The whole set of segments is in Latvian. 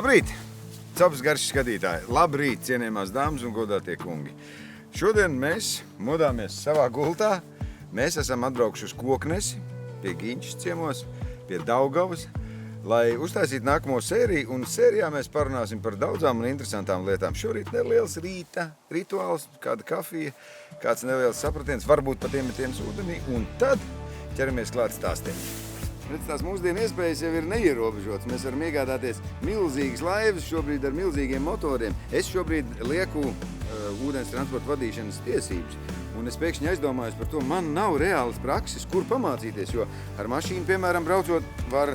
Labrīt, Copas garšas skatītāji! Labrīt, cienījamās dāmas un godātie kungi! Šodien mēs modāmies savā gultā. Mēs esam atbraukuši uz Koknesi, pie Giņšas ciemos, pie Daugavas, lai uztaisītu nākamo sēriju. Un sērijā mēs parunāsim par daudzām un interesantām lietām. Šorīt neliels rīta rituāls, kāda kafija, kāds neliels sapratiens, varbūt pat iemetiens ūdenī. Un tad ķeramies klāt stāstiem. Redz, tās mūsdienu iespējas jau ir neierobežotas. Mēs varam iegādāties milzīgas laivas šobrīd ar milzīgiem motoriem. Es šobrīd lieku ūdens transporta vadīšanas tiesības. Un es pēkšņi aizdomājos par to, man nav reālas prakses, kur pamācīties, jo ar mašīnu, piemēram, braucot, var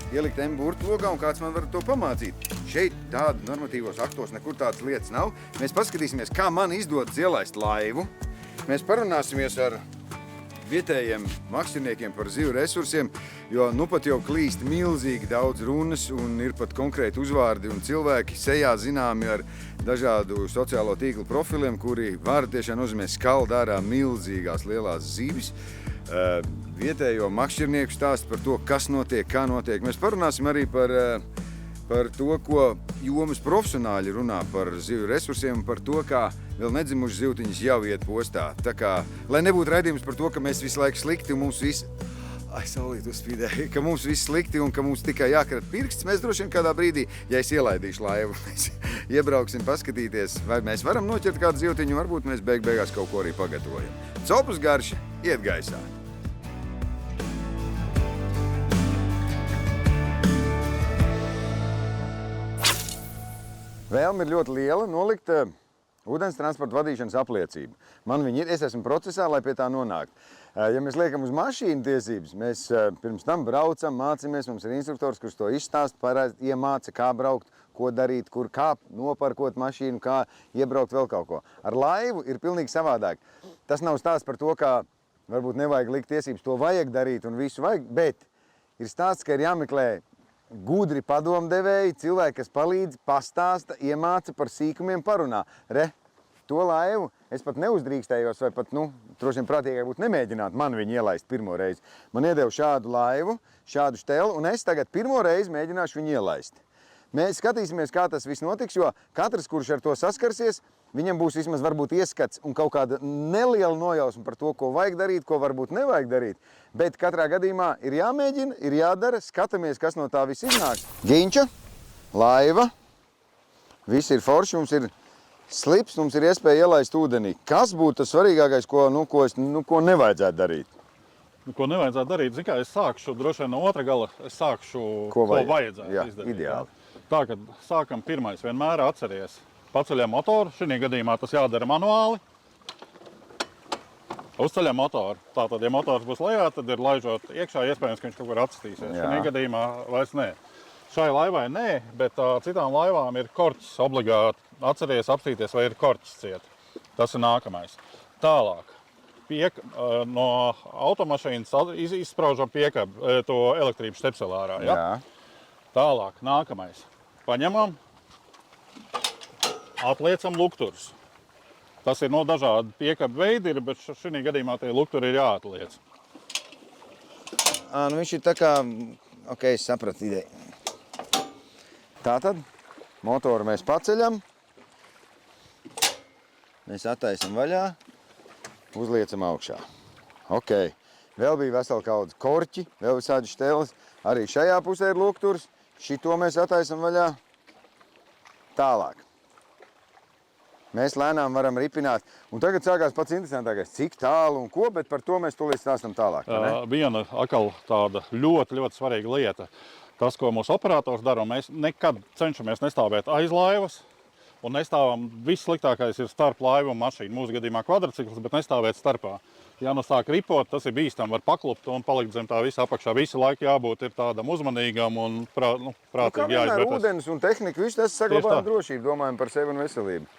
ielikt M-burtu logā un kāds man var to pamācīt. Šeit tādu normatīvos aktos nekur tādas lietas nav. Mēs paskatīsimies, kā man izdodas ielaist laivu. Mēs parunāsimies ar vietējiem makšķerniekiem par zivu resursiem, jo nu pat jau klīst milzīgi daudz runas un ir pat konkrēti uzvārdi un cilvēki sejā zināmi ar dažādu sociālo tīklu profiliem, kuri var tiešām nozīmēt skald ārā milzīgās lielās zivis. Vietējo makšķernieku stāst par to, kas notiek, kā notiek. Mēs parunāsim arī par to, ko jomas profesionāļi runā par zivu resursiem un par to, kā vēl nedzimuši zivtiņas jau iet postā. Tā kā, lai nebūtu raidījums par to, ka mēs visu laiku slikti un mums viss... Ai, saulīt uzspīdēja, ka mums viss slikti un ka mums tikai jākarat pirksts, mēs droši vien kādā brīdī, ja es ielaidīšu laivu, mēs iebrauksim paskatīties, vai mēs varam noķert kādu zivtiņu, varbūt mēs beigās kaut ko arī pagatavojam. Copas garša iet gaisā. Vēlme ir ļoti liela nolikt ūdens transporta vadīšanas apliecību. Man viņa ir, es esmu procesā, lai pie tā nonāktu. Ja mēs liekam uz mašīnu tiesības, mēs pirms tam braucam, mācāmies, mums ir instruktors, kurš to izstāst, iemāca, kā braukt, ko darīt, kur kā noparkot mašīnu, kā iebraukt vēl kaut ko. Ar laivu ir pilnīgi savādāk. Tas nav stāsts par to, kā varbūt nevajag likt tiesības, to vajag darīt un visu vajag, bet ir stāsts, ka ir jāmeklē gudri padomdevēji, cilvēki, kas palīdz, pastāsta, iemāca par sīkumiem, parunā. To laivu es pat neuzdrīkstējos vai pat, droši vien prātīgai būtu nemēģināt man viņu ielaist pirmo reizi. Man iedeva šādu laivu, šādu šteli, un es tagad pirmo reizi mēģināšu viņu ielaist. Mēs skatīsimies, kā tas viss notiks, jo katrs, kurš ar to saskarsies, viņam būs vismaz varbūt ieskats un kaut kāda neliela nojausma par to, ko vajag darīt, ko varbūt nevajag darīt. Bet katrā gadījumā ir jāmēģina, ir jādara, skatāmies, kas no tā viss iznāks. Giņča, laiva, viss ir forši, mums ir slips, mums ir iespēja ielaist ūdenī. Kas būtu tas svarīgākais, ko nevajadzētu darīt? Ko nevajadzētu darīt? Zin kā, es sākšu droši vien no otra gala, es sākšu, ko vajadzētu izdarīt. Ideāli. Tā, kad sākam pirmais, vienmēr atceries, paceļam motoru, šī gadījumā tas jādara manuāli. Uzceļam motoru. Tātad, ja motors būs lejā, tad ir laižot iekšā, iespējams, ka viņš kaut kur atstīsies. Šī gadījumā vairs nē. Šai laivai nē, bet citām laivām ir korķis obligāti. Atceries apstīties, vai ir korķis ciet. Tas ir nākamais. Tālāk. No automašīnas izspraužam piekabu to elektrības stepselārā. Ja? Tālāk. Nākamais. Paņemam, atliecam lukturus. Tas ir no dažādi piekabu veidi, bet šī gadījumā tie lukturi ir jāatliec. Viņš ir tā kā... Ok, es sapratu ideju. Tātad motoru mēs paceļam. Mēs attaisam vaļā, uzliecam augšā. Ok, vēl bija vesela kaudze korķi, vēl visādi šteles. Arī šajā pusē ir lukturs, šito mēs attaisam vaļā. Tālāk. Mēs lēnām varam ripināt. Un tagad sākās pats interesantākais, cik tālu un ko, bet par to mēs tūlīt stāstam tālāk. Viena atkal tāda ļoti svarīga lieta. Tas, ko mūsu operators dara, mēs nekad cenšamies nestāvēt aiz laivas. Un nestāvam, viss sliktākais ir starp laivu un mašīnu. Mūsu gadījumā kvadrcikls, bet nestāvēt starpā. Ja nu sāk ripot, tas ir bīstam, var paklupt un palikt zem tā visa apakšā. Visu laiku jābūt ir tādam uzmanīgam un prātīgi jāizvērtās. Kā vienmēr ūdens un tehnika, viss tas saglabājam drošību, domājam par sevi un veselību.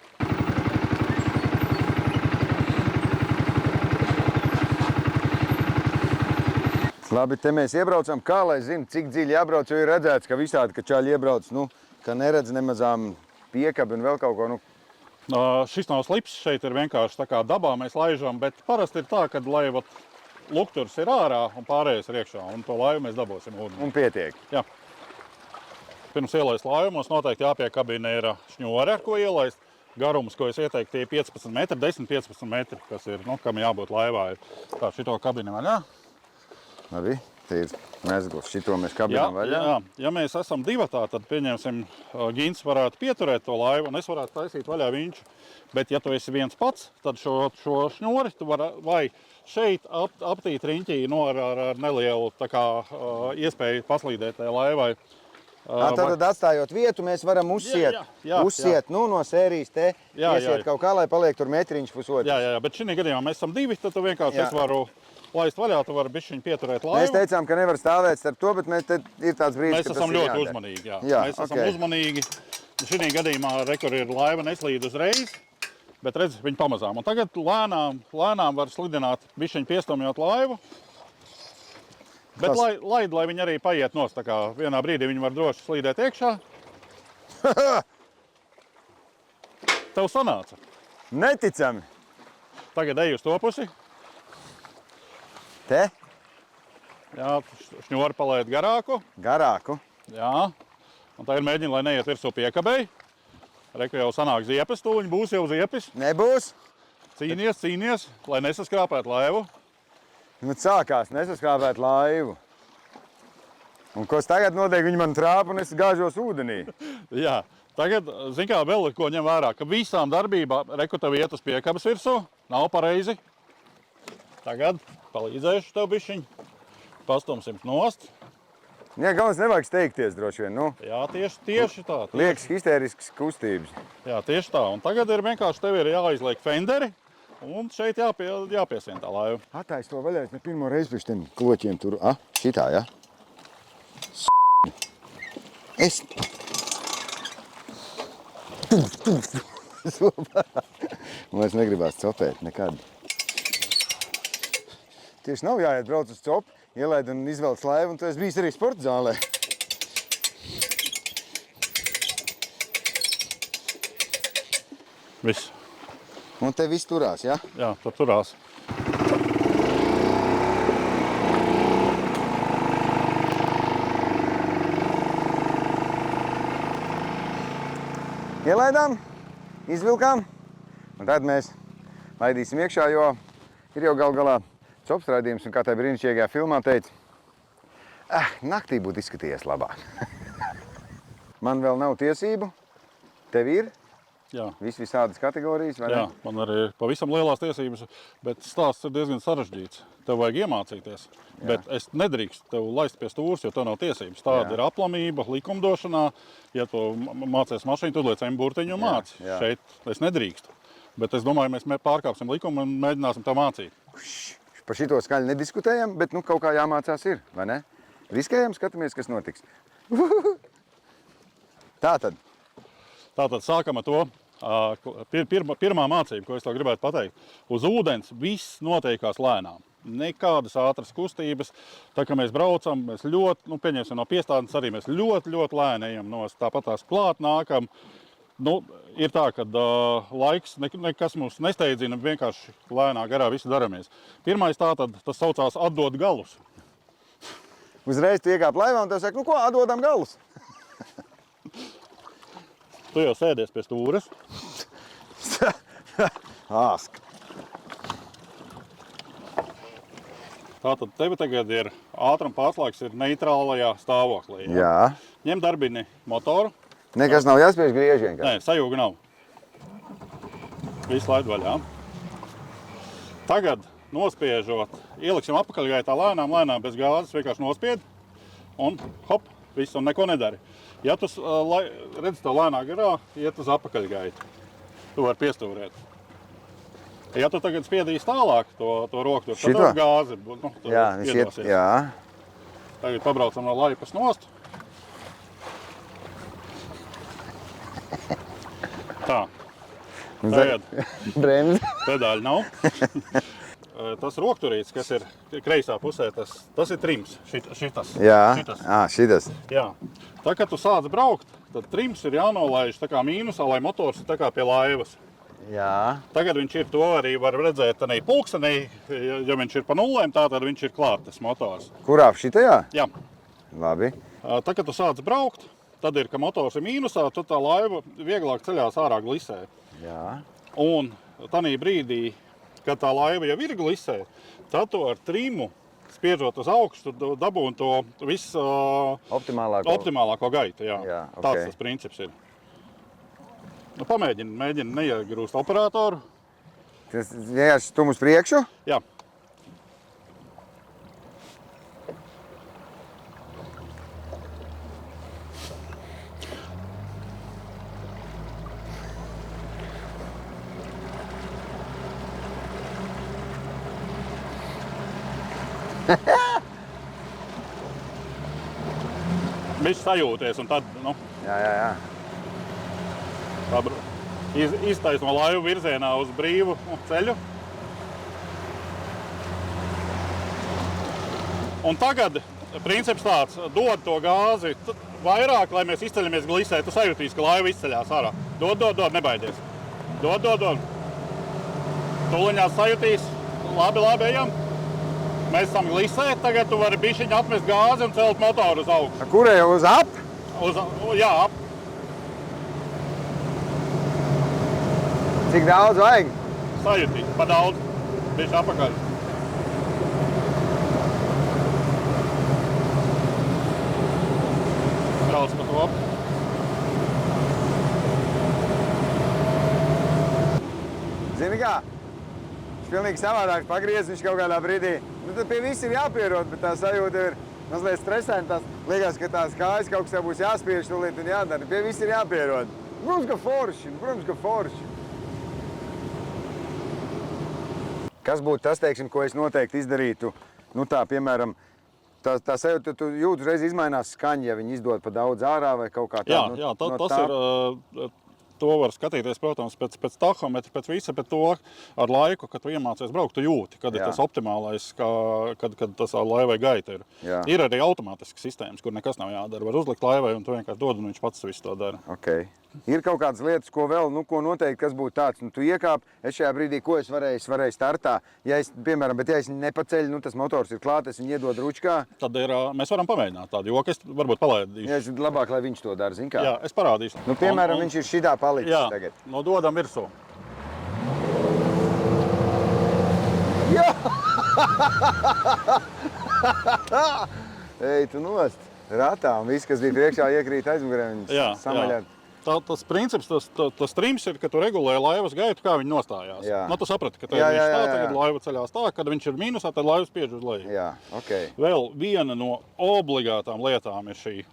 Labi, te mēs iebraucam, kā lai zinu, cik dziļi jābrauc, jo ir redzēts, ka visādi, ka čaļi iebrauc, ka neredz nemazām piekabi un vēl kaut ko. Šis nav slips, šeit ir vienkārši tā kā dabā mēs laižam, bet parasti ir tā, kad laiva lukturs ir ārā un pārējais ir iekšā, un to laivu mēs dabūsim ūdeni. Un pietiek. Jā. pirms ielaist laivu, mums noteikti jāpiekabina ir šņori, ar ko ielaist. Garums, ko es ieteiktu, tie 15 metri, 10-15 metri, kas ir, nu, kam jābūt laivā. Tā, šito kabina vaļā. Labi, te ir mezgls. Šito mēs kabinām vaļā. Jā, ja mēs esam divatā, tad pieņemsim, Gins varētu pieturēt to laivu, un es varētu taisīt vaļā viņu. Bet, ja tu esi viens pats, tad šo šņori tu vari vai šeit aptīt riņķī ar nelielu tā kā, iespēju paslīdēt tajā laivai. Tad atstājot vietu, mēs varam uzsiet nu, no sērijas te, iesiet kaut kā, lai paliek tur metriņš pusotrs. Jā, bet šī gadījumā mēs esam divi, tad tu vienkārši es varu laist vaļā, tu vari bišķiņ pieturēt laivu. Mēs teicām, ka nevar stāvēt starp to, bet mēs te ir tāds brīdis, ka tas ir jādara. Mēs esam ļoti uzmanīgi, mēs esam uzmanīgi. Šī gadījumā rekur ir laiva neslīd uzreiz, bet redz, viņi pamazām. Un tagad lēnām var slidināt, bišķiņ piestumjot laivu. Bet lai viņi arī paiet nost, tā kā vienā brīdī viņi var droši slīdēt iekšā. Tev sanāca. Neticami. Tagad ej uz to pusi. Te? Jā, šņori palaid garāku. Garāku. Jā. Un tā ir mēģina, lai neiet virsū piekabei. Reku jau sanāk ziepes, tūliņ būs jau ziepes. Nebūs. Cīnies, lai nesaskrāpētu laivu. Nu, sākās nesaskrāpēt laivu. Un kas tagad notiek, viņi man trāpa un es gāžos ūdenī. Jā, tagad, zin kā, vēl ko ņem vērā, ka visām darbībām, reku tev iet uz piekabas virsū, nav pareizi. Tagad palīdzēšu tev bišķiņ, pastumsim nost. Jā, galvenais nevajag steigties droši vien, nu. Jā, tieši tā. Liekas histērisks kustības. Jā, tieši tā. Un tagad ir vienkārši tev ir jāizliek fenderi. Un šeit jāpiesien tā laiva. Atais to vaļā, es ne pirmo reizi pēc tiem kloķiem tur. Šitā, ja? Es... Man es negribās copēt nekad. Tieši nav jāiet brauc uz copu, ielaid un izvelc laivu, un tu esi bijis arī sporta zālē. Viss. Un te viss turās, ja? Jā, tad turās. Ielaidām, izvilkām, un tad mēs laidīsim iekšā, jo ir jau gal galā cops raidījums, un kā tajā brīnišķīgajā filmā teica, naktī būtu izskatījies labāk. Man vēl nav tiesību, tev ir? Jā. Visādas kategorijas, vai ne? Jā, man arī pavisam lielās tiesības, bet stāsts ir diezgan sarežģīts. Tev vajag iemācīties, bet es nedrīkstu tev laist pie stūres, jo tev nav tiesības. Tāda ir aplamība likumdošanā. Ja tu mācies mašīnu, tad liec burtiņu un māci. Šeit es nedrīkstu. Bet es domāju, mēs pārkāpsim likumu un mēģināsim tev mācīt. Par šito skaļi nediskutējam, bet nu kaut kā jāmācās ir, vai ne? Riskējam, skatāmies, kas notiks. Tātad sākam ar to. Pirmā mācība, ko es tev gribētu pateikt, uz ūdens viss notiekās lēnām. Nekādas ātras kustības. Tā kā mēs braucam, mēs ļoti, pieņemsim no piestādes arī, mēs ļoti lēni ejam nost. Tāpat tās klāt nākam. Ir tā, ka laiks nekas mums nesteidzina, vienkārši lēnā garā visu daramies. Pirmais tātad, tas saucās atdot galus. Uzreiz tu iekāp laivā un tev saka, nu ko, atdodam galus? Tu jau sēdies pie stūres. Āsk. Tātad tevi tagad ir ātruma pārslēgs ir neitrālajā stāvoklī. Jā. Ņem darbini motoru. Nekas nav jāspiež griež vienkārši. Nē, sajūga nav. Visu laid vaļā. Tagad nospiežot, ieliksim apakaļgaitā lēnām bez gāzes, vienkārši nospied un hop, viss un neko nedari. Ja tu redz tev lēnā garā, iet uz apakaļgaitu. Tu vari piestūrēt. Ja tu tagad spiedīsi tālāk to roku, tad tev gāzi iedosies. Jā. Tagad pabraucam no laipas nost. Tā. Tagad pedāļi nav. Tas rokturīts, kas ir kreisā pusē, tas ir trims. Šitas. Jā, šitas. Jā. Tā, kad tu sāc braukt, tad trims ir jānolaiž tā kā mīnusā, lai motors ir tā kā pie laivas. Jā. Tagad viņš ir, to arī var redzēt, tā pulkstenī, ja viņš ir pa nullēm, tā tad viņš ir klāt, tas motors. Kurā šitajā? Jā. Labi. Tā, kad tu sāc braukt, tad ir, ka motors ir mīnusā, tad tā laiva vieglāk ceļās ārā glisē. Jā. Un tanī brīdī, kad tā laiva jau ir glisē, tad to ar trimu, spiežot uz augšu, tu dabūni to visu optimālāko gaitu. Jā. Jā, okay. Tāds tas princips ir. Nu, mēģini neiegrūst operatoru. Tas vienkārši stum uz priekšu? Jā. Viņš sajūties un tad, nu, Jā. iztaisno laivu virzienā uz brīvu ceļu. Un tagad princips tāds, dod to gāzi vairāk, lai mēs izceļamies glisē. Tu sajūtīs, ka laiva izceļās ārā. Dod, nebaidies. Dod. Tuliņās sajūtīs. Labi, ejam. Mēs esam glisē, tagad tu vari bišķiņu atmest gāzi un celt motoru uz augšu. Kurai uz ap? Jā, ap. Cik daudz vajag? Sajūtīt, pa daudz. Bišķi apakaļ. Brauc pa to. Zini kā? Viņš pilnīgi savādāk pagriez, viņš kaut kādā brīdī. Nu, tad pie visi ir jāpierod, bet tā sajūta ir mazliet stresēna. Liekas, ka tās kājas kaut kas jau būs jāspiež tūlīt un jādara. Pie visi ir jāpierod. Protams, ka forši. Kas būtu tas, teiksim, ko es noteikti izdarītu? Nu tā, piemēram, tā sajūta, tu jūti uzreiz izmainās skaņa, ja viņi izdod pa daudz ārā vai kaut kā tā. Jā, tas ir... To var skatīties, protams, pēc tahometra, pēc visa, bet to ar laiku, kad tu iemācies braukt, tu jūti, kad ir tas optimālais, kad tas laivai gaita ir. Jā. Ir arī automātiskas sistēmas, kur nekas nav jādara. Var uzlikt laivai un tu vienkārši dod un viņš pats visu to dara. Okay. Ir kaut kādas lietas, ko vēl, ko noteikti, kas būtu tāds, tu iekāp, es šajā brīdī, ko es varēju startā, ja es, piemēram, bet ja es nepaceļu, tas motors ir klāt, es viņu iedod ručkā. Tad mēs varam pamēģināt tādu, jo es varbūt palaidīšu. Jā, es labāk, lai viņš to dara, zin kā? Jā, es parādīšu. Nu, piemēram, viņš ir šitā palicis tagad. Jā, no dodam virsū. Jā! Ej, tu nost. Ratā un viss, kas bija priekšā, iekrīt aizmugurē, viņas samaļāt. Tas princips, tas trims ir, ka tu regulē laivas gaitu, kā viņi nostājās. Jā. Nu, tu saprati, ka tagad laiva ceļās tā, kad viņš ir mīnusā, tad laiva spiež uz leju. Jā, okay. Vēl viena no obligātām lietām ir šī.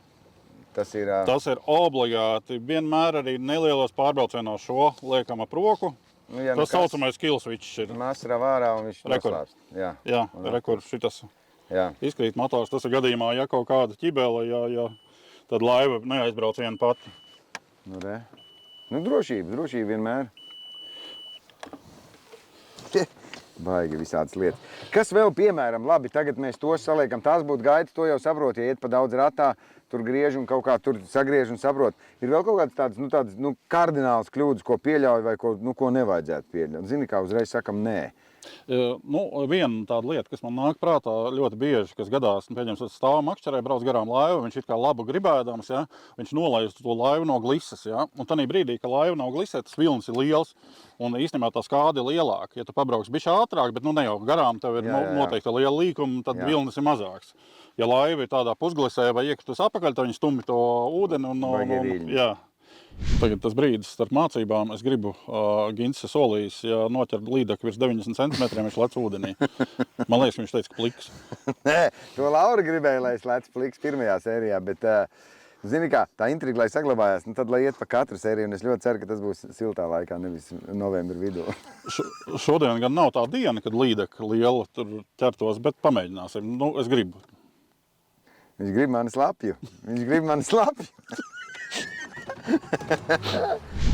Tas ir obligāti. Vienmēr arī nelielos pārbraucienos šo liekam ap roku. Nu, ja tas saucamais kill switch ir. Masra vārā un viņš noslāpst. Jā, rekur šitas. Jā. Izkrīt motors. Tas ir gadījumā, ja kaut kāda ķibele, tad laiva neaizbrauc viena pati. Nu, re. Nu, drošība vienmēr. Baigi visādas lietas. Kas vēl, piemēram, labi, tagad mēs tos saliekam, tās būtu gaitas, to jau saprot, ja iet pa daudz ratā, tur griež un kaut kā tur sagriež un saprot. Ir vēl kaut kādas tādas kardinālas kļūdas, ko pieļauj vai ko nevajadzētu pieļaut. Zini, kā uzreiz sakam nē. Viena tāda lieta, kas man nāk prātā ļoti bieži, kas gadās, pieņems, stāvam makšķerē, brauc garām laivu, viņš it kā labu gribēdams, viņš nolaist to laivu no glises, un tanī brīdī, ka laiva nav glisē, tas vilnis ir liels, un īstenībā tā skāde ir lielāka. Ja tu pabrauks bišķi ātrāk, bet ne jau garām, tev ir noteikti liela līkuma, tad vilnis ir mazāks. Ja laiva ir tādā pusglisē vai iekritus apakaļ, tad viņi stumi to ūdeni Tagad tas brīdis starp mācībām, es gribu, Gints solījis, ja noķer līdaku virs 90 centimetriem, viņš lec ūdenī. Man liekas, viņš teica, ka pliks. Nē, to Laura gribēja, lai es lec pliks pirmajā sērijā, bet, zini kā, tā intriga, lai saglabājās, tad lai iet pa katru sēriju, un es ļoti ceru, ka tas būs siltā laikā, nevis novembra vidū. Šodien gan nav tā diena, kad līdaka liela tur ķertos, bet pamēģināsim. Es gribu. Viņš grib mani slapju.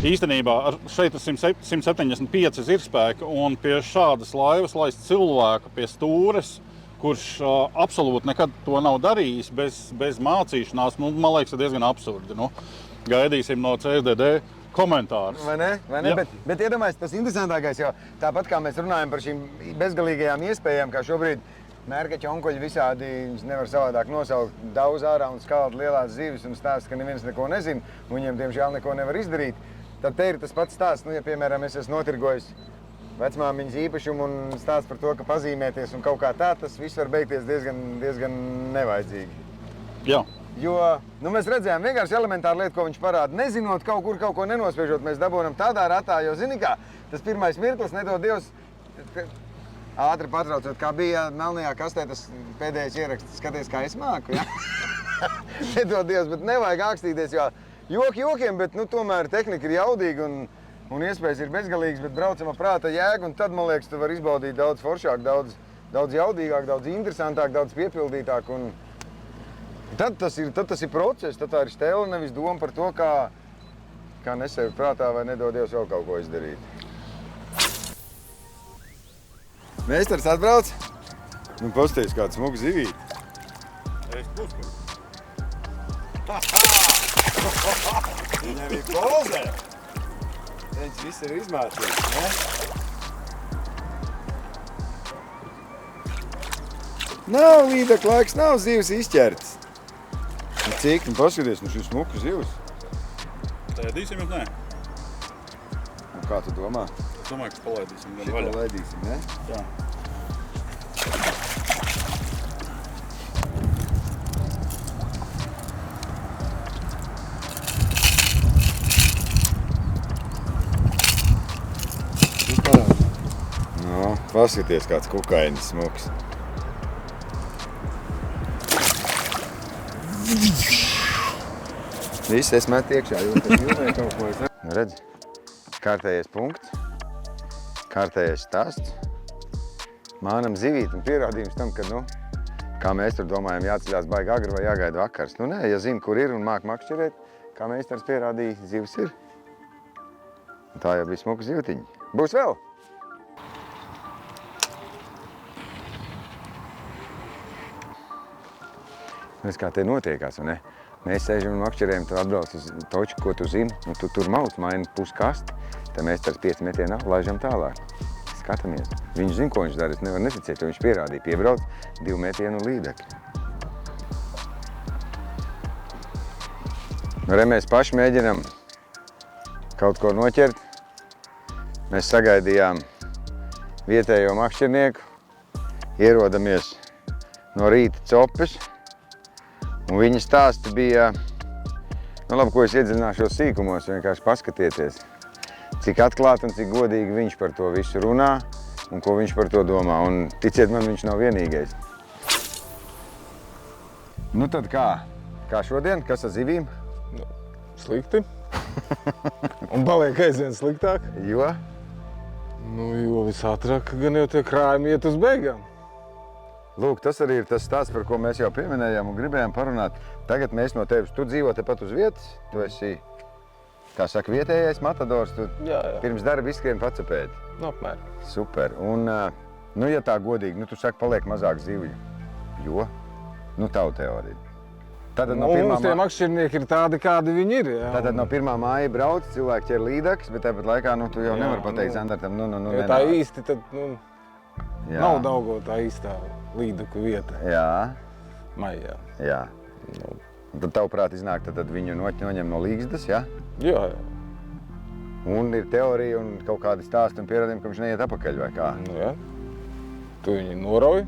Īstenībā šeit ir 175 zirgspēki, un pie šādas laivas laist cilvēku pie stūres, kurš absolūti nekad to nav darījis bez mācīšanās, man liekas, ir diezgan absurdi. Gaidīsim no CSDD komentārus. Vai ne? Bet iedomājies, tas interesantākais, jo tāpat kā mēs runājam par šīm bezgalīgajām iespējām, kā šobrīd mērkaķi, onkuļi visādi, viņus nevar savādāk nosaukt, daudz ārā un skalt lielās zivis un stāsta, ka neviens neko nezina, un viņiem, diemžēl, neko nevar izdarīt. Tad te ir tas pats stāsts, nu, ja, piemēram, es esmu notirgojis vecmāmiņas īpašumu un stāsts par to, ka pazīmēties un kaut kā tā, tas viss var beigties diezgan nevajadzīgi. Jā. Jo, nu, mēs redzējām vienkārši elementāru lietu, ko viņš parāda. Nezinot kaut kur kaut ko nenospiežot, mēs dabūnam tādā ratā, jo, zini kā, tas pirmais mirklis, nedod Dievs, ātri patraucot, kā bija melnajā kastē tas pēdējais ieraksts, skaties, kā es māku, ja? Nedod Dievs, bet nevajag ākstīties, jo joki jokiem, bet, nu, tomēr tehnika ir jaudīga un iespējas ir bezgalīgas, bet braucama prāta jēga, un tad, man liekas, tu vari izbaudīt daudz foršāk, daudz jaudīgāk, daudz interesantāk, daudz piepildītāk, un tad tas ir process, tad tā ir stela, nevis doma par to, kā nesevi prātā vai nedod Dievs vēl kaut ko izdarīt. Meistars atbrauc, nu pasties kāds smugs zivīt. Es puskuru. Viņam ir pozē. Viņš viss ir izmācīts, ne? Nav līdekļa laiks, nav zivs izķerts. Cik, nu paskaties, nu šis smuku zivs. Ēdīsim, bet nē. Nu, kā tu domā? Es domāju, ka palaidīsim gan Šito vaļā. laidīsim, ne? Jā. Nu, paskaties, kāds kukainis smuks. Viss es metu iekšā, jo tas jūmē kaut ko es ne... Redz, kārtējais punkts, kārtējais stāsts. Mānam zivīt un pierādījums tam, ka, nu, kā mēs tur domājam, jāceļās baigi agri vai jāgaida vakars. Nu, nē, ja zina, kur ir un māk makšķerēt, kā meistars pierādīja, zivs ir. Un tā jau bija smuka zivtiņa. Būs vēl! Mēs kā te notiekās, vai ne? Mēs sēžam un makšķerējam, tu atbrauc uz toču, ko tu zini, nu tu tur mauc, maini puskasti, tad mēs ar 5 metienu laižam tālāk. Skatāmies. Viņš zina, ko viņš dara, es nevaru neticēt, jo viņš pierādīja, piebrauc 2 metienu līdekļi. Re, mēs paši mēģinam kaut ko noķert. Mēs sagaidījām vietējo makšķernieku, ierodamies no rīta copes. Un viņa stāsti bija, nu labi, ko es iedziļināšos sīkumos, vienkārši paskatieties, cik atklāti un cik godīgi viņš par to visu runā un ko viņš par to domā. Un ticiet man, viņš nav vienīgais. Nu tad kā? Kā šodien? Kas ar zivīm? Nu, slikti. Un paliek aizvien sliktāk. Jo? Nu, jo visātrāk gan jau tie krājumi iet uz beigām. Lūk, tas arī ir tas stāsts, par ko mēs jau pieminējām un gribējām parunāt. Tagad mēs no tevis, tu dzīvo tepat uz vietas, tu esi, kā saka, vietējais matadors, tu Jā. pirms darba izskrien pacapēdi. Nu, apmēram. Super. Un, nu, ja tā godīgi, nu, tu saki, paliek mazāk zivju. Jo? Nu, tavu teoriju. Tātad no Mums tie makšķernieki ir tādi, kādi viņi ir. Jā. Tātad no 1. māja brauc, cilvēki ķer līdekļus, bet tāpat laikā, nu, tu jau nevari pateikt Zandartam, nu, Ja tā nenāk. īsti, tad, nu, Jā. nav Daugava tā īstā līdeku vieta. Jā, Maijā. jā. Nu, Un tad tavuprāt iznāk, tad viņu noņem no līgzdas, jā? jā. Un ir teorija un kaut kādi stāsti un pierādījumi, ka viņš neiet apakaļ vai kā? Nu, jā. Tu viņu norauj.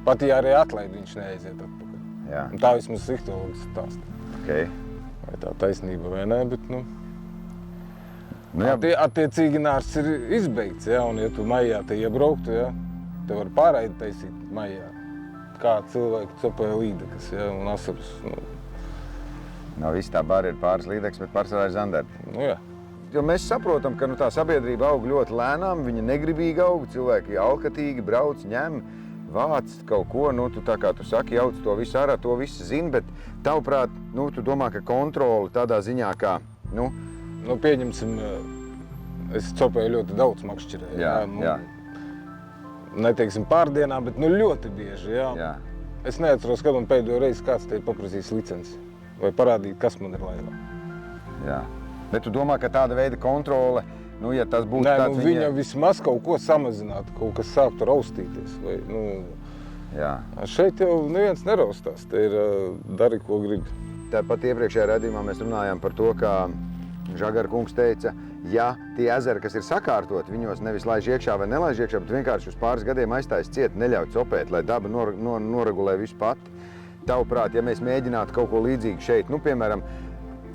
Pat ja arī atlaid, viņš neaiziet atpakaļ. Jā, Un tā vismaz ihtoloģiski stāsta. okei. Vai tā taisnība vai nē, bet, nu, Nu, jā, attiecīgi nārs ir izbeigts, ja, un ja tu maijā te iebrauktu, ja, te var pārraidi taisīt maijā. Kā cilvēki copēja līdekas, ja, un asarus. Nu, nav viss tā bāra ir pāris līdekļus, bet pārsvarā ir Zandarti. nu jā. Jo mēs saprotam, ka tā sabiedrība aug ļoti lēnām, viņa negribīgi aug, cilvēki alkatīgi brauc, ņem, vāc kaut ko, tu tā kā tu saki, jauc to visu ārā, to visu zini, bet tavuprāt, tu domā, ka kontrole tādā ziņā, kā, Nu, pieņemsim, es copēju ļoti daudz makšķerēju. Jā. Neteiksim pārdienā, bet ļoti bieži, jā. Jā. Es neatceros, kad man pēdējo reizi kāds te paprasīs licenci vai parādīt, kas man ir laivā. Jā. Bet tu domā, ka tāda veida kontrole, ja tas būtu Nē, tāds viņa vismaz kaut ko samazinātu, kaut kas sāktu raustīties. Vai, Jā. Šeit jau neviens neraustās, te ir dari, ko grib. Tāpat iepriekšējā redzījumā mēs runājām par to, ka Žagara kungs teica, ja tie ezeri, kas ir sakārtot, viņos nevis laiž iekšā vai nelaiž iekšā, bet vienkārši uz pāris gadiem aiztais ciet, neļauj copēt, lai daba noregulē visu pati. Tavuprāt, ja mēs mēģinātu kaut ko līdzīgu šeit, piemēram,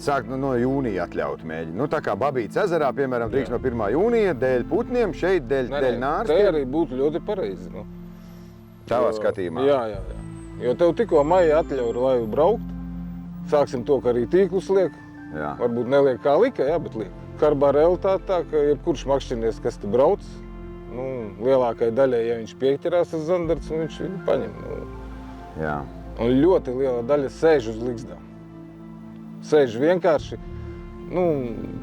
sākt no jūnija atļaut mēģināt. Tā kā Babītes ezerā, piemēram, drīkst no 1. jūnija, dēļ putniem, šeit dēļ nārstiem. Te arī būtu ļoti pareizi. Tavā skatījumā? Jā. Jo tev tikko maijā atļauj laivu braukt. Sāksim to, ka arī tīklus liek. Jā. Varbūt neliek kā lika, bet liek. Karbā realitāte tā, ka jebkurš makšķinieks, kas te brauc, lielākai daļai, ja viņš pieķerās uz zandarts, viņš viņu paņem. Jā. Un ļoti liela daļa sēž uz ligzdām. Sēž vienkārši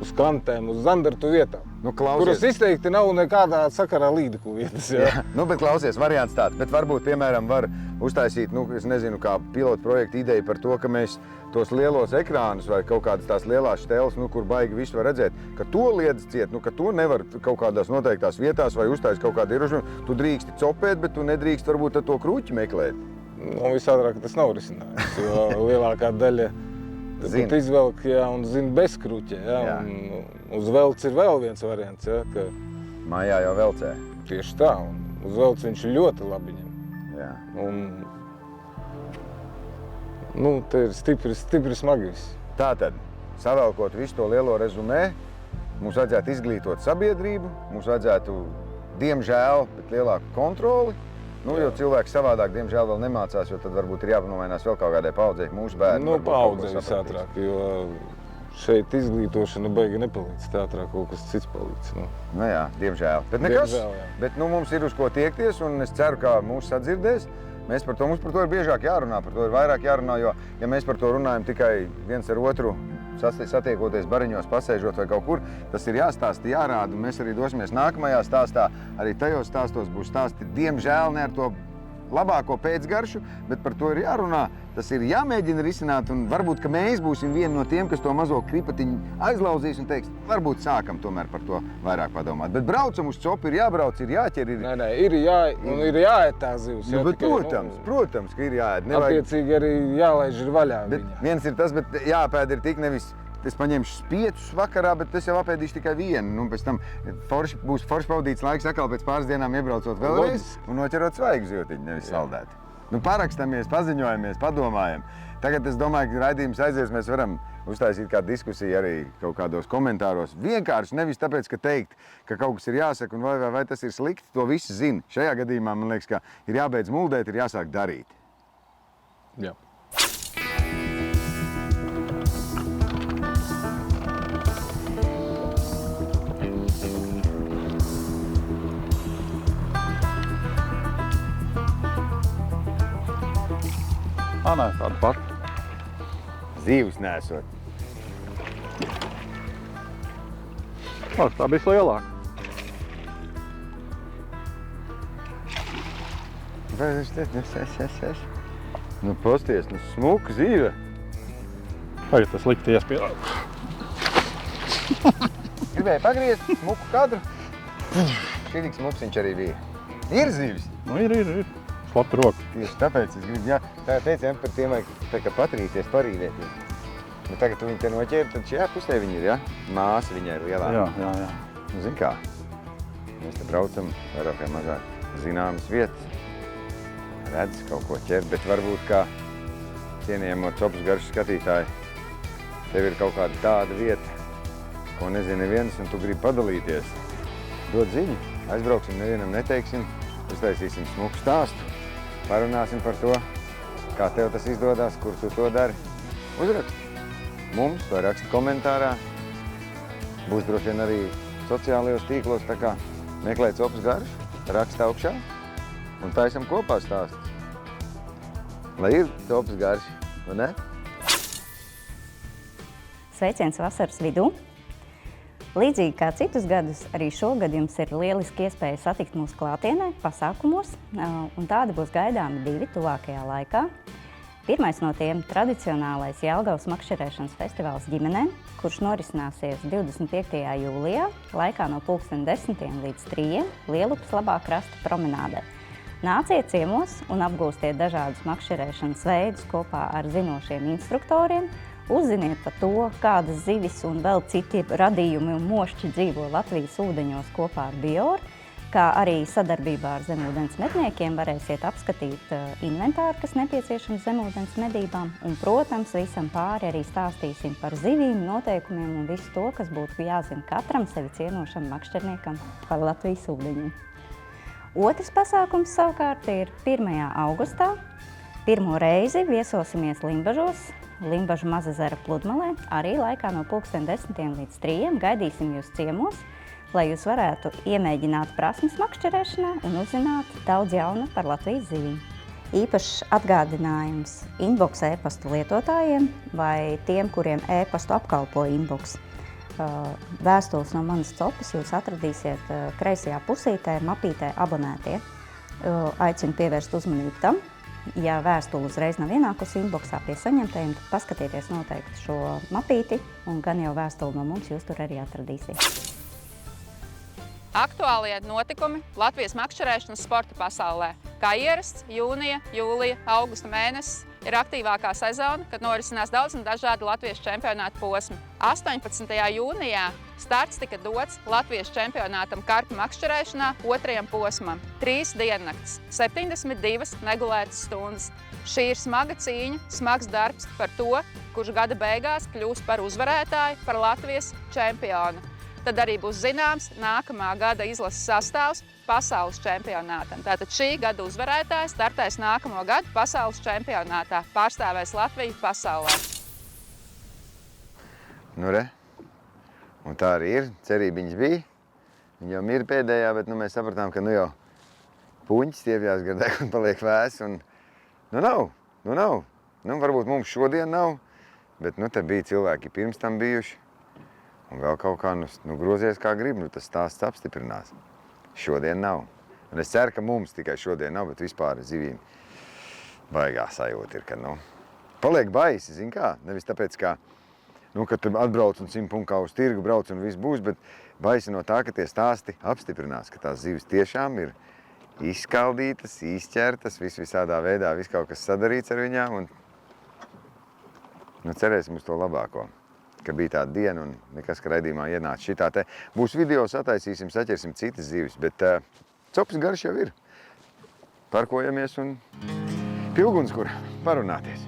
uz kantēm, uz zandartu vietām. Kuras izteikti nav nekādā sakarā līdeklu vietas. Jā. Bet klausies, variants tāds. Bet varbūt, piemēram, var uztaisīt, es nezinu, kā pilotu projektu ideju par to, ka mēs tos lielos ekrānus vai kaut kādas tās lielās šteles, kur baigi visu var redzēt, ka to liedz ciet, ka to nevar kaut kādās noteiktās vietās vai uztaisīt kaut kādu ierobežojumu. Tu drīksti copēt, bet tu nedrīkst varbūt to kruķi meklēt. Visādāk tas nav risinājums, jo lielākā daļa pat izvelk, un zina bez kruķa. Uz velts ir vēl viens variants. Ka mājā jau velcē. Tieši tā. Uz velts viņš ļoti labi ņem. Jā. Te ir stipri smagi viss. Tātad, savelkot visu to lielo rezumē, mums vajadzētu izglītot sabiedrību, mums vajadzētu, diemžēl, bet lielāku kontroli. Jo cilvēks savādāk, diemžēl, vēl nemācās, jo tad varbūt ir jāpanomainās vēl kaut kādai paudzei, mūsu bērni. Paudzei visātrāk, jo šeit izglītošana baigi nepalīdz, tātrāk kaut kas cits palīdz. Jā, diemžēl. Bet nekas, bet mums ir uz ko tiekties, un es ceru, ka mūs sadzirdēs. Mums par to ir biežāk jārunā, par to ir vairāk jārunā, jo, ja mēs par to runājam tikai viens ar otru, satiekoties bariņos, pasēžot vai kaut kur, tas ir jāstāsta, jārāda, un mēs arī dosimies nākamajā stāstā. Arī tajos stāstos būs stāsti, diemžēl, ne ar to labāko pēcgaršu, bet par to ir jārunā. Tas ir jāmēģina risināt, un varbūt, ka mēs būsim vieni no tiem, kas to mazo kripatiņu aizlauzīs un teiks, varbūt sākam tomēr par to vairāk padomāt. Bet braucam uz copu, ir jābrauc, ir jāķer. Ir jāēd tā zivs. Protams, ka ir jāēd. Attiecīgi arī jālaiž ir vaļā viņa. Viens ir tas, bet jāpēd ir tik nevis, es paņemšu spiecus vakarā, bet es jau apēdīšu tikai vienu. Pēc tam būs forši pavadīts laiks atkal pēc pāris dienām iebraucot vēlreiz un noķerot svaigu zivtiņu, nevis saldētu. Parakstamies, paziņojamies, padomājam. Tagad es domāju, ka raidījums aizies, mēs varam uztaisīt kādu diskusiju arī kaut kādos komentāros. Vienkārši nevis tāpēc, ka teikt, ka kaut kas ir jāsaka un vai tas ir slikti, to visi zina. Šajā gadījumā man liekas, ka ir jābeidz muldēt, ir jāsāk darīt. Jā. Nē, tāda pat. Zīves nesot. Tā bija lielāka. Pasties, smuka zīve. Tagad tas likti iespiedāt. Gribēju pagriezt smuku kadru. Šī tik smuks viņš arī bija. Ir zīves? Ir. Slapta roka. Tieši tāpēc es gribu, tā teicām par tiem, tā kā patrīties, parīvēties. Bet tagad tu viņu te noķēri, tad šajā pusē viņi ir, Māsa viņai ir lielā. Jā. Zini kā, mēs te braucam vairāk vai mazāk zināmas vietas. Redz kaut ko ķert, bet varbūt kā cienījamo Copas garšu skatītāji, tev ir kaut kāda tāda vieta, ko nezina neviens, un tu gribi padalīties. Dod ziņu, aizbrauksim, nevienam neteiksim, uztaisīsim smuku stāstu. Parunāsim par to, kā tev tas izdodas, kur tu to dari. Uzrakst mums vai raksti komentārā. Būs droši vien arī sociālajos tīklos, tā kā meklē Copas garšu, raksta augšā un taisam kopā stāstus. Lai ir Copas garši, vai ne? Sveiciens vasaras vidū. Līdzīgi kā citus gadus, arī šogad jums ir lieliski iespēja satikt mūsu klātienē, pasākumos, un tādi būs gaidāmi 2 tuvākajā laikā. Pirmais no tiem – tradicionālais Jelgavas makšķerēšanas festivāls ģimenēm, kurš norisināsies 25. jūlijā, laikā no 10:00 līdz 3:00 Lielupas labā krasta promenādē. Nāciet ciemos un apgūstiet dažādus makšķerēšanas veidus kopā ar zinošiem instruktoriem, uzziniet par to, kādas zivis un vēl citi radījumi un mošķi dzīvo Latvijas ūdeņos kopā ar Bioru, kā arī sadarbībā ar zemūdens medniekiem varēsiet apskatīt inventāru, kas nepieciešams zemūdens medībām. Un, protams, visam pāri arī stāstīsim par zivīm, noteikumiem un visu to, kas būtu jāzina katram sevi cienošam makšķerniekam par Latvijas ūdeņiem. Otrs pasākums savukārt ir 1. augustā. Pirmo reizi viesosimies Limbažos, Limbažu Mazezera pludmalē. Arī laikā no 10 līdz 3 gaidīsim jūs ciemos, lai jūs varētu iemēģināt prasmes makšķerēšanā un uzzināt daudz jauna par Latvijas zivīm. Īpašs atgādinājums inbox e-pastu lietotājiem vai tiem, kuriem e-pastu apkalpo inbox. Vēstules no manas copas jūs atradīsiet kreisajā pusītē, mapītē abonētie. Aicinu pievērst uzmanību tam. Ja vēstule uzreiz nav ienākusi inboxā pie saņemtajiem, tad paskatieties noteikti šo mapīti un gan jau vēstuli no mums jūs tur arī atradīsiet. Aktuālie notikumi Latvijas makšķerēšanas sporta pasaulē. Kā ierasts, jūnija, jūlija, augusta mēnesis ir aktīvākā sezona, kad norisinās daudz un dažādi Latvijas čempionāta posmi. 18. jūnijā starts tika dots Latvijas čempionātam karpu makšķerēšanā 2. posmam. 3 diennakts, 72 negulētas stundas. Šī ir smaga cīņa, smags darbs par to, kurš gada beigās kļūs par uzvarētāju, par Latvijas čempionu. Tad arī būs zināms nākamā gada izlases sastāvs pasaules čempionātam. Tātad šī gada uzvarētājs startēs nākamo gadu pasaules čempionātā, pārstāvēs Latviju pasaulē. Nu re, un tā arī ir, cerībiņas bija. Viņa jau mir pēdējā, bet mēs sapratām, ka jau puņķis stiepjās gar degunu paliek vēs. Un, nav. Varbūt mums šodien nav, bet te bija cilvēki pirms tam bijuši. Un vēl kaut kā grozies kā grib, tas stāsts apstiprinās. Šodien nav. Un es ceru, ka mums tikai šodien nav, bet vispār zivīm baigā sajūta ir, ka paliek baisi, zin kā. Nevis tāpēc, ka tu atbrauc un 100 punkā uz tirgu brauc un viss būs, bet baisi no tā, ka tie stāsti apstiprinās, ka tās zivis tiešām ir izskaldītas, izķertas, visādā veidā, viss kaut kas sadarīts ar viņām. Un cerēsim uz to labāko. Ka bija tāda diena un nekas, ka raidījumā ienāca šitā te. Būs video, sataisīsim, saķersim citas zivis, bet copas garš jau ir. Parkojamies un pie ugunskura parunāties.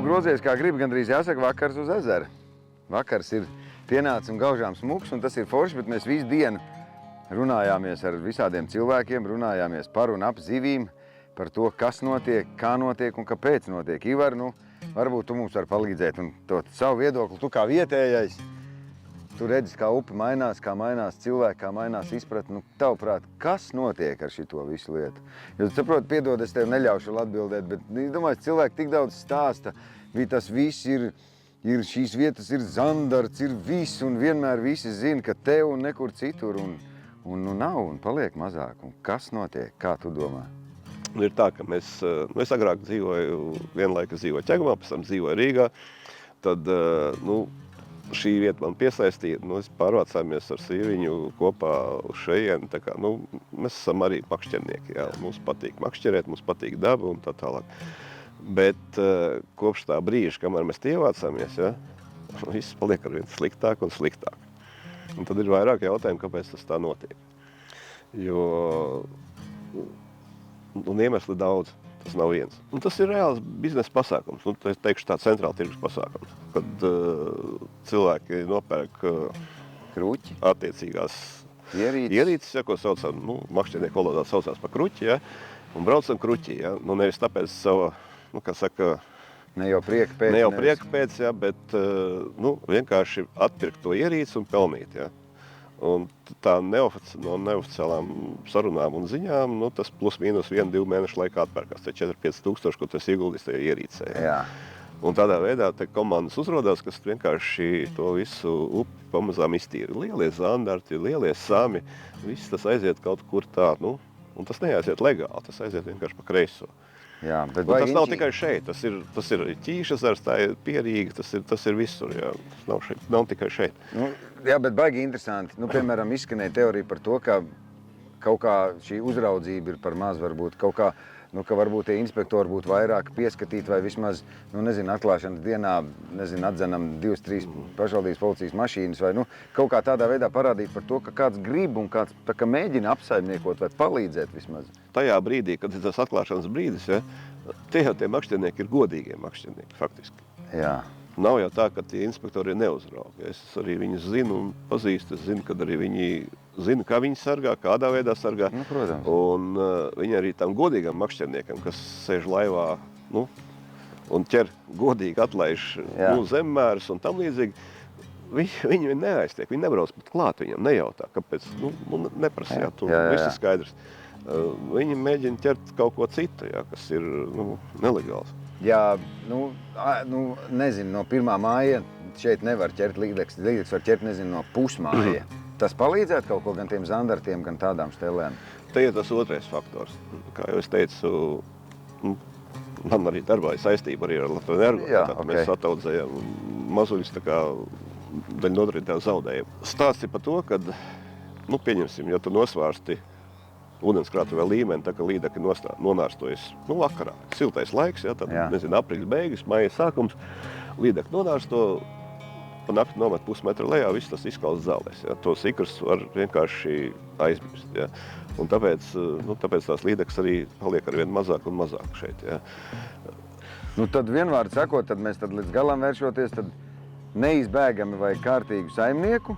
Grozies kā grib, gandrīz jāsaka vakars uz ezera. Vakars ir pienāca un gaužām smuks, un tas ir forši, bet mēs visu dienu runājāmies ar visādiem cilvēkiem, runājāmies par un ap zivīm, par to, kas notiek, kā notiek un kāpēc notiek. Ivar, varbūt tu mums vari palīdzēt un to savu viedokli, tu kā vietējais, tu redzi, kā upe mainās, kā mainās cilvēki, kā mainās izpratni. Tavuprāt, kas notiek ar šito visu lietu? Jo tu saproti, piedod, es tev neļaušu atbildēt, bet es domāju, cilvēki tik daudz stāsta, tas viss ir šīs vietas ir zandarts, ir viss, un vienmēr visi zina, ka tev un nekur citur, un nav, un paliek mazāk. Un kas notiek? Kā tu domā? Ir tā, ka es agrāk vienlaikus dzīvoju Ķegumā, pēc tam dzīvoju Rīgā. Tad, šī vieta man piesaistīja, es pārvācāmies ar sīviņu kopā uz šejienu. Tā kā, mēs esam arī makšķernieki, jā. Mums patīk makšķerēt, mums patīk daba un tā tālāk. Bet kopš tā brīža, kamēr mēs ievācāmies, viss paliek arvien sliktāk un sliktāk. Un tad ir vairāk jautājumu, kāpēc tas tā notiek. Jo iemesli daudz, tas nav viens. Un tas ir reāls biznesa pasākums, es teikšu tā centrāla tirgus pasākums, kad cilvēki nopērk kruķi, attiecīgās ierīces, ko saucam, makšķernieku valodā saucās par kruķi, un braucam kruķī, nevis tāpēc sava, kā saka, ne jau prieka pēc, bet vienkārši atpirkt to ierīci un pelnīt, Un tā no neoficiālām sarunām un ziņām, tas plus mīnus 1-2 mēnešu laikā atpērkās. Te 4-5 tūkstoši, ko tas ieguldīs tajā ierīcē. Jā. Un tādā veidā te komandas uzrodās, kas vienkārši to visu upi pamazām iztīra. Lielie zandarti, lielie sami, viss tas aiziet kaut kur tā, un tas neaiziet legāli, tas aiziet vienkārši pa kreiso. Jā, bet tas nav tikai šeit, tas ir Ķīšas zars, tā ir Pierīga, tas ir visur, jā. Tas nav tikai šeit. Nu, jā, bet baigi interesanti. Nu, piemēram, izskanēja teorija par to, ka kaut kā šī uzraudzība ir par maz, varbūt kaut kā, nu, ka varbūt tie inspektori būtu vairāk pieskatīti vai vismaz, nu, nezinu, atklāšanas dienā, nezinu, atzenam 2-3 pašvaldības policijas mašīnas vai, nu, kaut kā tādā veidā parādīt par to, ka kāds grib un kāds tā kā mēģina apsaimniekot vai palīdzēt vismaz. Tajā brīdī, kad ir tas atklāšanas brīdis, ja, tie makšķernieki ir godīgie makšķernieki, faktiski. Jā. Nav jau tā, ka tie inspektori ir neuzraugi. Es arī viņus zinu un pazīstu. Es zinu, kad arī viņi zina, kā viņi sargā, kādā veidā sargā. Nu, protams. Un viņi arī tam godīgam makšķerniekam, kas sēž laivā, nu, un ķer godīgi atlaiž zemmērus un tam līdzīgi, viņi neaiztiek, viņi nebrauc pat klāt viņam, nejautā, kāpēc, nu neprasījāt, viss ir skaidrs. Viņi mēģina ķert kaut ko citu, jā, kas ir, nu, nelegāls. Jā, nu, nezinu, no 1. māja šeit nevar ķert līdzekļus. Līdzekļus var ķert, nezinu, no pusmāja. Tas palīdzētu kaut ko gan tiem zandartiem, gan tādām stelēm? Te ir tas otrais faktors. Kā jau es teicu, man arī darbā ir saistība arī ar Latvenergo. Okay. Mēs ataudzējam mazuļus, tā kā daļa nodarītā zaudējuma. Stāsts ir par to, kad, nu, pieņemsim, ja tu nosvārsti ūdenskrātuvē līmeni, tā kā līdekļi nonārstojas, nu, vakarā. Siltais laiks, ja, tad, nezinu, aprīļa beigas, maija sākums, līdekļi nonārsto, pa nakti nomet pusmetra lejā, viss tas izkalst zālēs, ja. Tos ikrus var vienkārši aizmirst, ja. Un tāpēc tās līdekļas arī paliek arvien mazāk un mazāk šeit, ja. Nu, tad vienvārdi sakot, tad mēs tad līdz galam vēršoties, tad neizbēgami vajag kārtīgu saimnieku,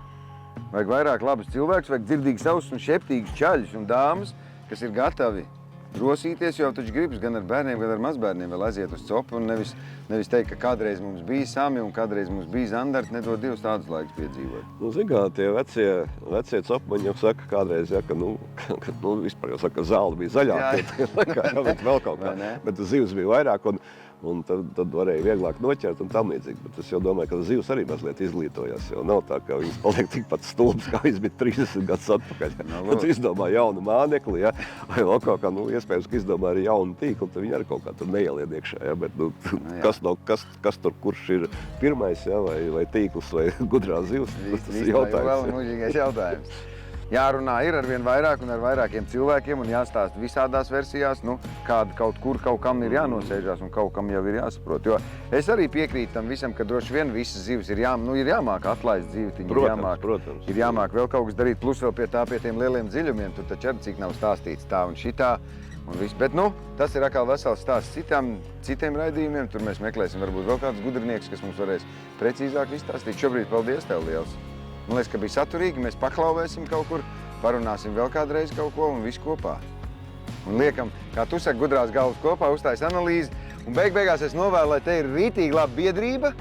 vajag vairāk labus cilvēkus, vajag dzirdīgus savus un šeptīgus čaļus un dāmas, kas ir gatavi drosīties, jo taču gribas gan ar bērniem, gan ar mazbērniem vēl aiziet uz copu un nevis teikt, ka kādreiz mums bija sami un kādreiz mums bija zandarti, nedod Dievs tādus laikus piedzīvot. Nu, zin kā, tie vecie copmaņi jau saka kādreiz, ja, ka, vispār jau saka, ka zāle bija zaļāka, bet vēl kaut kā, bet zivs bija vairāk un tad varēja vieglāk noķert un tam līdzīgi. Bet es jau domāju, ka zivs arī mazliet izglītojās. Jau nav tā, ka viņas paliek tikpat stulbas, kā viņas bija 30 gadus atpakaļ. Tad izdomā jaunu mānekli, ja, vai vēl kaut kā, iespējams, ka izdomā arī jaunu tīklu, tad viņi arī kaut kā tur neielied iekšā. Ja, bet, kas tur, kurš ir pirmais, ja, vai tīkls, vai gudrā zivs, tas ir jautājums. Vēl mūžīgais jautājums. Jārunā ir arvien vairāk un ar vairākiem cilvēkiem un jāstāst visādās versijās, kāda kaut kur kaut kam ir jānosēžās un kaut kam jau ir jāsaprot. Jo es arī piekrītu tam visam, ka droši vien visas zivis ir jāmāk atlaist dzīvetiņu, ir jāmāk vēl kaut kas darīt, plus vēl pie tiem lieliem dziļumiem, tur taču arī cik nav stāstīts tā un šitā un viss. Bet, tas ir atkal vesels stāsts citiem raidījumiem, tur mēs meklēsim varbūt vēl kādus gudrinieks, kas mums varēs precīzāk izstāstīt. Šobrīd paldies tev liels! Man liekas, ka bija saturīgi, mēs paklauvēsim kaut kur, parunāsim vēl kādreiz kaut ko un visu kopā. Un liekam, kā tu saki, gudrās galvas kopā, uztājas analīzi, un beigās es novēlu, lai te ir rītīgi laba biedrība,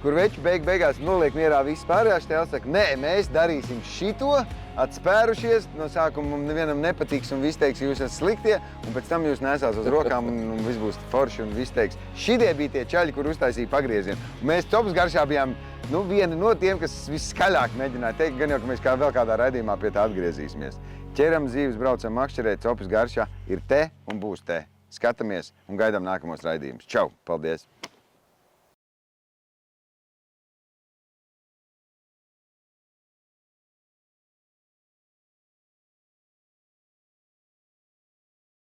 kur veči beigās noliek mierā viss pārējās, te saka, nē, mēs darīsim šito, atspērušies, no sākuma nevienam nepatiks un viss teiks, jūs esat sliktie, un pēc tam jūs nesās uz rokām un viss būs forši un viss teiks, šitie bija tie čaļi, kur uztaisīja pagriezienu. Un mēs Topas garšā bijām vieni no tiem, kas viskaļāk mēģināja teikt, gan jau, ka mēs vēl kādā raidījumā pie tā atgriezīsimies. Ķeram zīves, braucam makšķerēt, Topas garšā ir te un būs te. Skatāmies un gaidām nākamos raidījumus. Čau! Paldies!